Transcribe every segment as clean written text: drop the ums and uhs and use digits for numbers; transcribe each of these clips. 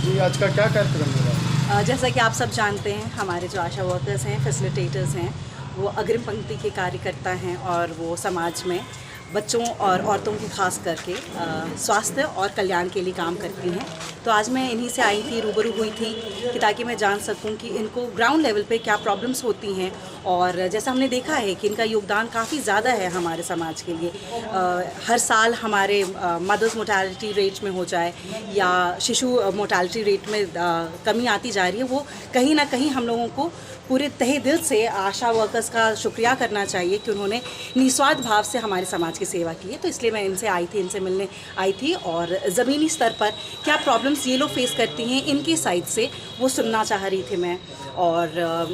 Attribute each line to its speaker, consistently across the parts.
Speaker 1: जी, आज का क्या कार्यक्रम होगा?
Speaker 2: जैसा कि आप सब जानते हैं, हमारे जो आशा वर्कर्स हैं, फैसिलिटेटर्स हैं, वो अग्रिम पंक्ति के कार्यकर्ता हैं और वो समाज में बच्चों और औरतों की खास करके स्वास्थ्य और कल्याण के लिए काम करती हैं। तो आज मैं इन्हीं से आई थी, रूबरू हुई थी कि ताकि मैं जान सकूं कि इनको ग्राउंड लेवल पे क्या प्रॉब्लम्स होती हैं। और जैसा हमने देखा है कि इनका योगदान काफ़ी ज़्यादा है हमारे समाज के लिए। हर साल हमारे मदर्स मोर्टालिटी रेट में हो जाए या शिशु मोर्टालिटी रेट में कमी आती जा रही है, वो कहीं ना कहीं हम लोगों को पूरे तहे दिल से आशा वर्कर्स का शुक्रिया करना चाहिए कि उन्होंने निस्वार्थ भाव से हमारे समाज की सेवा की है। तो इसलिए मैं इनसे आई थी, इनसे मिलने आई थी और ज़मीनी स्तर पर क्या प्रॉब्लम्स ये लोग फेस करती हैं इनकी साइड से वो सुनना चाह रही थी मैं। और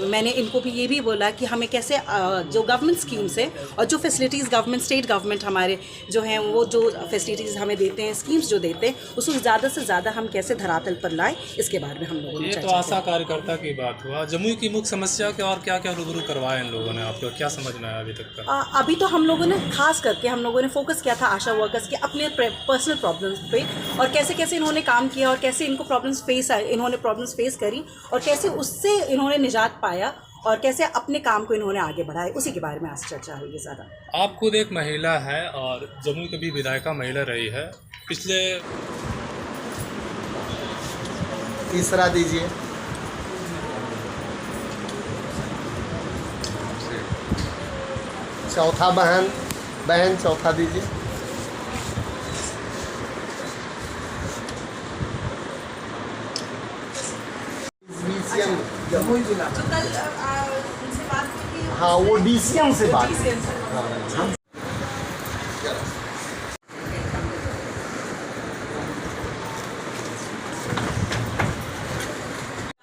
Speaker 2: मैंने इनको भी ये भी बोला कि हमें कैसे जो गवर्नमेंट स्कीम्स है और जो फैसिलिटीज़ गवर्नमेंट स्टेट गवर्नमेंट हमारे जो हैं वो जो फैसिलिटीज़ हमें देते हैं, स्कीम्स जो देते हैं, उसको ज़्यादा से ज़्यादा हम कैसे धरातल पर लाएं, इसके बारे में हम लोगों ने
Speaker 3: ये तो आशा कार्यकर्ता की बात हुआ। जमुई की मुख्य समस्या क्या और क्या क्या रूबरू करवाया इन लोगों ने, आपको क्या समझ में आया अभी तक का?
Speaker 2: अभी तो हम लोगों ने खास करके हम लोगों ने फोकस किया था आशा वर्कर्स के अपने पर्सनल प्रॉब्लम्स पे और कैसे कैसे इन्होंने काम किया और कैसे इनको इन्होंने प्रॉब्लम्स फेस करी और कैसे उससे इन्होंने निजात पाया और कैसे अपने काम को इन्होंने आगे बढ़ाया, उसी के बारे में आज चर्चा हुई है ज़्यादा।
Speaker 3: आप खुद एक महिला है और जमुई की भी विधायिका महिला रही है। पिछले
Speaker 1: तीसरा दीजिए। चौथा बहन चौथा दीजिए।
Speaker 2: जमुई जिला जो कल उनसे बात की,
Speaker 1: हाँ, वो डीसीएम से बात
Speaker 2: DCM से।
Speaker 1: हाँ।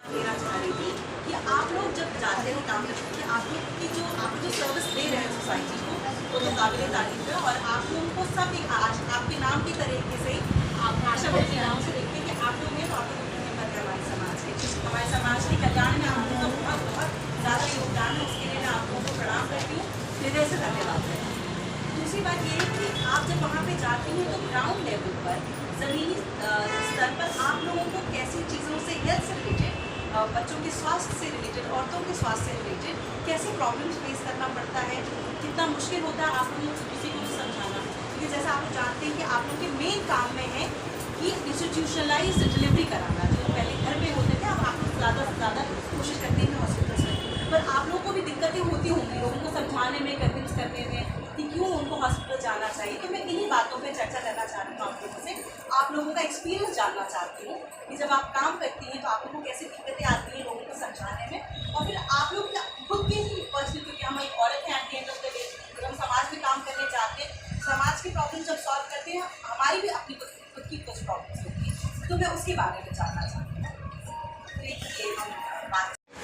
Speaker 2: मेरा चाह रही थी कि आप लोग जब जाते हैं काम करते हैं, आप जो सर्विस दे रहे हैं सोसाइटी को, वो तो काबिल तारीफ है। और आप लोगों को सब एक आज आपके नाम की तरीके से आप आशा वर्कर के नाम से देखते हैं कि आप लोग हैं तो आप लोग हिम्मत है हमारे समाज के कल्याण में आप लोगों का बहुत ज़्यादा योगदान है। उसके लिए मैं आप लोगों को प्रणाम करती हूँ, हृदय से धन्यवाद है। दूसरी बात ये है कि आप जब वहाँ पे जाती हैं तो ग्राउंड लेवल पर ज़मीनी स्तर पर आप लोगों को कैसी चीज़ों से, हेल्थ से रिलेटेड, बच्चों के स्वास्थ्य से रिलेटेड, औरतों के स्वास्थ्य से रिलेटेड कैसे प्रॉब्लम्स फेस करना पड़ता है, कितना मुश्किल होता है आप लोगों को किसी को भी समझाना। क्योंकि जैसा आप लोग जानते हैं कि आप लोग के मेन काम में है कि इंस्टीट्यूशनलाइज डिलीवरी कराना। जो पहले घर में होते थे, अब आप लोग ज़्यादा से ज़्यादा कोशिश करते हैं हॉस्पिटल्स में, पर आप लोगों को भी दिक्कतें होती होंगी लोगों को समझाने में, कन्विंस करने में कि क्यों उनको हॉस्पिटल जाना चाहिए। तो मैं इन्हीं बातों पे चर्चा करना चाह रही हूँ आप लोगों से, आप लोगों का एक्सपीरियंस जानना चाहती हूँ कि जब आप काम करती हैं तो आप लोगों को कैसी दिक्कतें आती हैं लोगों को समझाने में, और फिर आप लोग खुद के ही पर्सनल, क्योंकि हम एक औरत हैं, at the end of the day जब हम समाज में काम करने जाते हैं, समाज की प्रॉब्लम जब सॉल्व करते हैं, हमारी भी अपनी खुद की कुछ प्रॉब्लम्स होती है, तो मैं उसके बारे में जानना चाहती हूँ।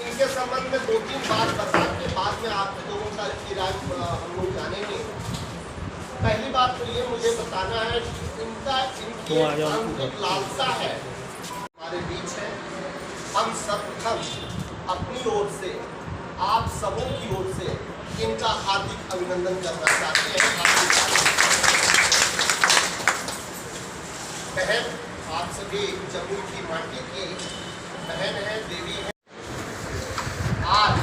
Speaker 1: इनके संबंध में 2-3 बात बता के बाद में आप लोगों का राय हम लोग जानेंगे। पहली बात तो ये मुझे बताना है कि इनकी लालसा है हमारे बीच है। हम अपनी ओर से, आप सबों की ओर से इनका हार्दिक अभिनंदन करना चाहते हैं। बहन आप सभी जमुई की माटी की बहन है, देवी है। आज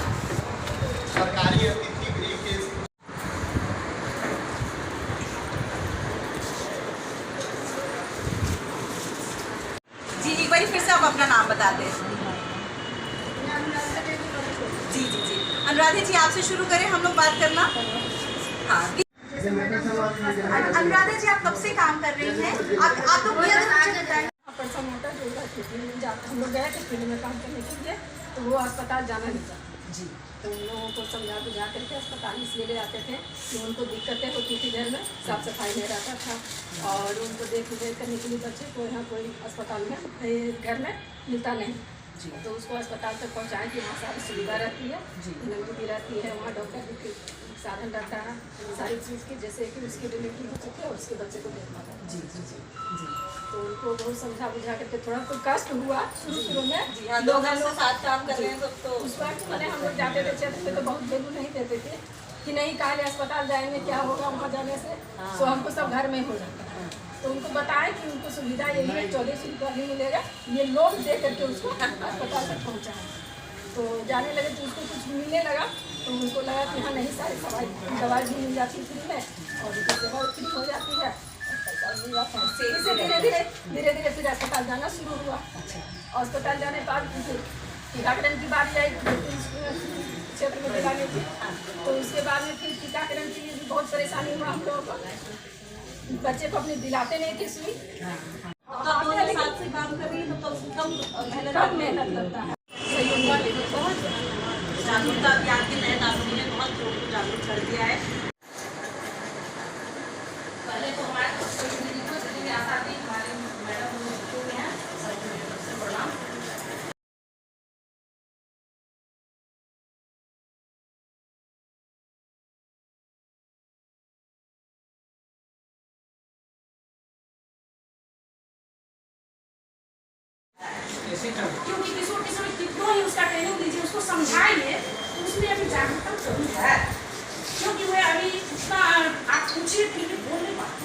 Speaker 1: सरकारी अतिथि गृह के
Speaker 2: जी एक बार फिर से आप अपना नाम बता दें। जी जी जी अनुराधा जी, आपसे शुरू करें हम लोग बात करना। हाँ अनुराधा जी, आप कब से काम कर रही हैं? आप लोग
Speaker 4: पर्सन होता है जो फील्ड में जाता, हम लोग गए थे फील्ड में काम करने के लिए, तो वो अस्पताल जाना नहीं चाहता
Speaker 2: जी,
Speaker 4: तो उन लोगों को समझा बुझा करके अस्पताल इसलिए ले जाते थे कि उनको दिक्कतें होती थी, घर में साफ सफाई नहीं रहता था और उनको देख रेख करने के लिए बच्चे को यहाँ कोई अस्पताल में घर में मिलता नहीं
Speaker 2: जी,
Speaker 4: तो उसको अस्पताल तक पहुँचाएँ कि वहाँ सारी सुविधा रहती है, नौकरी भी रहती है, वहाँ डॉक्टर भी साधन रहता है सारी चीज़ की, जैसे कि उसकी डिलीवरी हो चुकी है और उसके बच्चे को देखना था।
Speaker 2: जी जी जी जी,
Speaker 4: तो उनको बहुत समझा बुझा करके थोड़ा तो कष्ट हुआ शुरू में।
Speaker 2: जी हाँ, लोग साथ काम कर रहे हैं तो
Speaker 4: उस वक्त मैंने हम लोग जाते थे क्षेत्र में तो बहुत वैल्यू नहीं देते थे कि नहीं कहा अस्पताल जाएंगे क्या होगा वहाँ जाने से, तो हमको सब घर में हो जाता है। तो उनको बताएं कि उनको सुविधा यही है, 1400 रुपया नहीं मिलेगा, ये लोन दे करके उसको अस्पताल तक पहुँचाएं। तो जाने लगे तो उसको कुछ मिलने लगा, तो उनको लगा कि हाँ नहीं, सारी दवाई भी मिल जाती है फ्री में और उसकी सेवा फ्री हो जाती है, पैसा मिल जाता है। इससे धीरे धीरे फिर अस्पताल जाना शुरू हुआ। अस्पताल जाने के बाद फिर टीकाकरण की बात आई, क्षेत्र में दिलाने की, तो उसके बाद में फिर टीकाकरण के लिए भी बहुत परेशानी हुआ हम लोगों को। बच्चे को अपने दिलाते नहीं थे सुई।
Speaker 2: साथ से काम कर रही है तो कम
Speaker 4: मेहनत लगता है।
Speaker 2: जागरूकता अभियान के तहत आपने बहुत लोगों को जागरूक कर दिया है। पहले तो हमारे आशा थी, हमारे मैडम हैं, सबसे प्रणाम।
Speaker 5: क्योंकि किशोर कितना ही उसका ट्रेनिंग दीजिए, उसको समझाइए, तो उसमें अभी जागरूकता जरूर है। क्योंकि वह अभी उतना आप पूछिए फिर भी बोल नहीं पाती,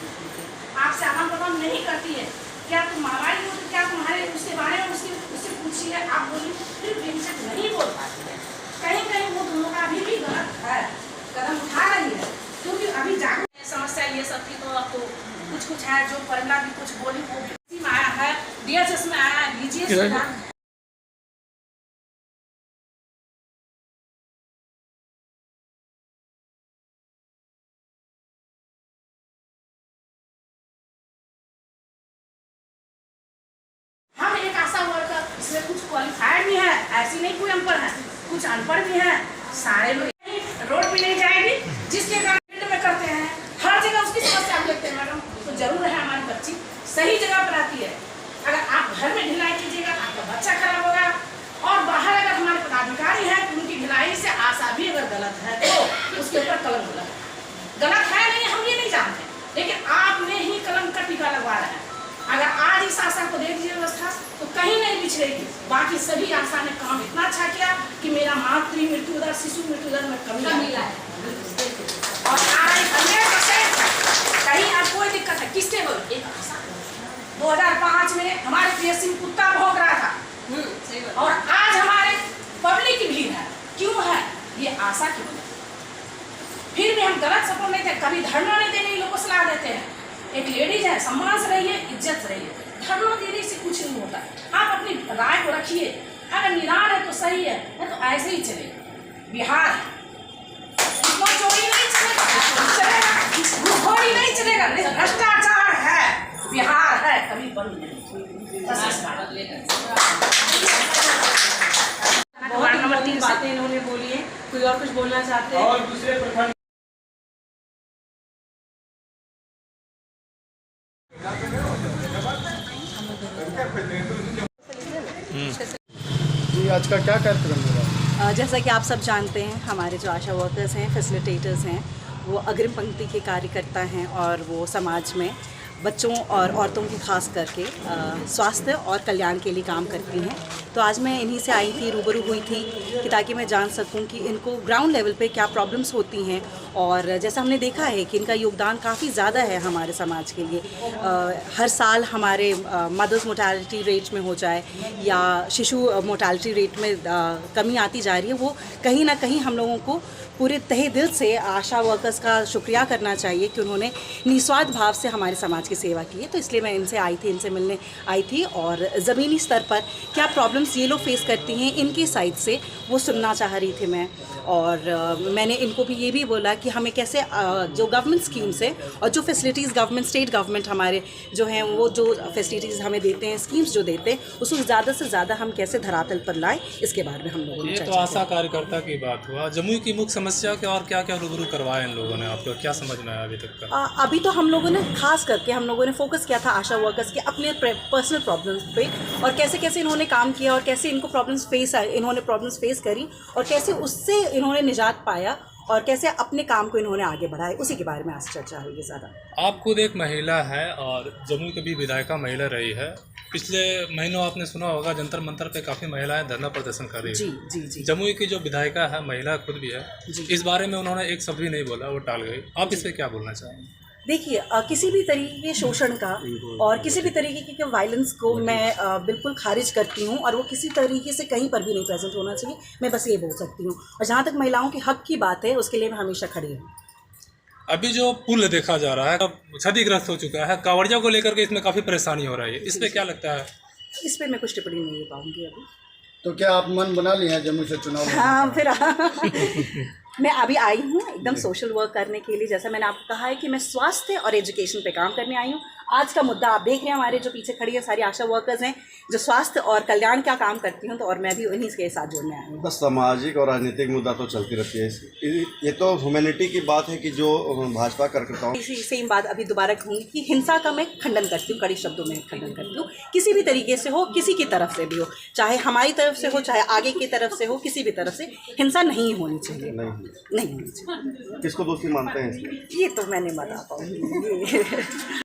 Speaker 5: आपसे आदान प्रदान नहीं करती है। क्या तुम मावाई हो तो क्या तुम्हारे उसके बारे में उससे पूछिए, आप बोलिए, फिर बेशक नहीं बोल पाती है। कहीं कहीं वो दोनों का अभी भी गलत है, कदम उठा रही है। क्योंकि अभी जागरूक समस्या ये सब थी, तो अब तो कुछ है जो परिमला भी कुछ बोली, वो भी में आया है, DHS में आया है, DGS में आया है। हम एक आशा वर्कर, इसमें कुछ क्वालिफाइड भी है, ऐसी नहीं कोई अनपढ़ है, कुछ अनपढ़ भी है। सारे लोग रोड पे नहीं जाएगी, जिसके कारण फील्ड में करते हैं, हर जगह उसकी समस्या हम देखते हैं मैडम। तो जरूर है हमारी बच्ची सही जगह पर आती है। अगर आप घर में ढिलाई कीजिएगा आपका बच्चा खराब होगा, और बाहर अगर हमारे पदाधिकारी हैं तो उनकी ढिलाई से आशा भी अगर गलत है तो उसके ऊपर कलम गलत है नहीं, हम ये नहीं जानते, लेकिन आपने ही कलम का टीका लगवा रहे हैं। अगर आज इस आशा को दे दीजिए व्यवस्था तो कहीं नहीं पिछड़ेगी। बाकी सभी आशा ने काम इतना अच्छा किया कि मेरा मातृ मृत्यु दर, शिशु मृत्यु दर में कमी मिला है। और आज 100% कहीं अब कोई दिक्कत है, किसके बोल एक आशा 2005 में हमारे PSC में कुत्ता भौंक रहा था, और आज हमारे पब्लिक की भीड़ है। क्यों है? ये आशा की वजह। फिर भी हम गलत सपोर्ट नहीं थे, कभी धरना नहीं देने लोगों को सलाह देते हैं। एक लेडीज है, सम्मान से रहिए, इज्जत से रहिए, धरना देने से कुछ नहीं होता। आप अपनी राय को रखिए, अगर निरान है तो सही है, नहीं तो ऐसे ही चलेगा। बिहार है, चोरी नहीं चलेगा, घूसखोरी नहीं चलेगा, भ्रष्टाचार है, बिहार है, कभी बंद नहीं। वार्ड नंबर 3 बातें इन्होंने बोली है, कोई और कुछ बोलना चाहते हैं? और दूसरे प्रखंड
Speaker 6: जी, आज का क्या कार्यक्रम होगा?
Speaker 2: जैसा कि आप सब जानते हैं, हमारे जो आशा वर्कर्स हैं, फैसिलिटेटर्स हैं, वो अग्रिम पंक्ति के कार्यकर्ता हैं और वो समाज में बच्चों और औरतों की खास करके स्वास्थ्य और कल्याण के लिए काम करती हैं। तो आज मैं इन्हीं से आई थी, रूबरू हुई थी कि ताकि मैं जान सकूं कि इनको ग्राउंड लेवल पे क्या प्रॉब्लम्स होती हैं। और जैसा हमने देखा है कि इनका योगदान काफ़ी ज़्यादा है हमारे समाज के लिए। हर साल हमारे मदर्स मोर्टालिटी रेट में हो जाए या शिशु मोर्टालिटी रेट में कमी आती जा रही है, वो कहीं ना कहीं हम लोगों को पूरे तहे दिल से आशा वर्कर्स का शुक्रिया करना चाहिए कि उन्होंने निस्वार्थ भाव से हमारे समाज की सेवा की है। तो इसलिए मैं इनसे आई थी, इनसे मिलने आई थी और ज़मीनी स्तर पर क्या प्रॉब्लम्स ये लोग फेस करती हैं इनकी साइड से वो सुनना चाह रही थी मैं। और मैंने इनको भी ये भी बोला कि हमें कैसे जो गवर्नमेंट स्कीम्स है और जो फैसिलिटीज़ गवर्नमेंट, स्टेट गवर्नमेंट हमारे जो हैं, वो जो फैसिलिटीज़ हमें देते हैं, स्कीम्स जो देते हैं, उसको ज़्यादा से ज़्यादा हम कैसे धरातल पर लाएँ, इसके बारे में हम लोगों ने
Speaker 3: ये तो आशा कार्यकर्ता की बात हुआ। जमुई की मुख्य समस्या क्या और क्या क्या रूबरू करवाया इन लोगों ने, आपको क्या समझ में आया अभी तक का?
Speaker 2: अभी तो हम लोगों ने खास करके हम लोगों ने फोकस किया था आशा वर्कर्स के अपने पर्सनल प्रॉब्लम्स पे, और कैसे कैसे इन्होंने काम किया और कैसे इनको इन्होंने प्रॉब्लम्स फेस करी और कैसे उससे इन्होंने निजात पाया और कैसे अपने काम को इन्होंने आगे बढ़ाया, उसी के बारे में आज चर्चा हुई है ज़्यादा।
Speaker 3: आप खुद एक महिला है और जमुई की भी विधायिका महिला रही है। पिछले महीनों आपने सुना होगा जंतर मंतर पे काफ़ी महिलाएं धरना प्रदर्शन कर रही है।
Speaker 2: जी जी।
Speaker 3: जमुई की जो विधायिका है, महिला खुद भी है, इस बारे में उन्होंने एक शब्द भी नहीं बोला, वो टाल गई। आप इस पर क्या बोलना चाहेंगे?
Speaker 7: देखिए किसी भी तरीके के शोषण का और किसी भी तरीके के वायलेंस को मैं बिल्कुल खारिज करती हूँ, और वो किसी तरीके से कहीं पर भी नहीं प्रेजेंट होना चाहिए। मैं बस ये बोल सकती हूँ। और जहाँ तक महिलाओं के हक की बात है, उसके लिए मैं हमेशा खड़ी हूँ।
Speaker 3: अभी जो पुल देखा जा रहा है क्षतिग्रस्त हो चुका है, कांवड़िया को लेकर के इसमें काफ़ी परेशानी हो रही है, इस पर क्या लगता है?
Speaker 7: इस पर मैं कुछ टिप्पणी नहीं दे पाऊँगी अभी।
Speaker 6: तो क्या आप मन बना लिए हैं जम्मू से चुनाव लड़ने
Speaker 7: हाँ
Speaker 6: का?
Speaker 7: फिर मैं अभी आई हूँ एकदम सोशल वर्क करने के लिए। जैसा मैंने आपको कहा है कि मैं स्वास्थ्य और एजुकेशन पे काम करने आई हूँ। आज का मुद्दा आप देख रहे हैं, हमारे जो पीछे खड़ी है सारी आशा वर्कर्स हैं जो स्वास्थ्य और कल्याण का काम करती हूँ, तो और मैं भी उन्हीं के साथ जुड़ने आई हूँ।
Speaker 8: बस सामाजिक और राजनीतिक मुद्दा तो चलती रहती है। ये तो ह्यूमैनिटी की बात है कि जो भाजपा कार्यकर्ताओं
Speaker 7: इसी सेम बात अभी दोबारा कहूँगी कि हिंसा का मैं खंडन करती हूँ, कड़ी शब्दों में खंडन करती हूँ। किसी भी तरीके से हो, किसी की तरफ से भी हो, चाहे हमारी तरफ से हो, चाहे आगे की तरफ से हो, किसी भी तरफ से हिंसा नहीं होनी चाहिए, नहीं होनी चाहिए।
Speaker 8: किसको दोषी मानते हैं इसमें?
Speaker 7: ये तो मैं नहीं बता पाऊँगी।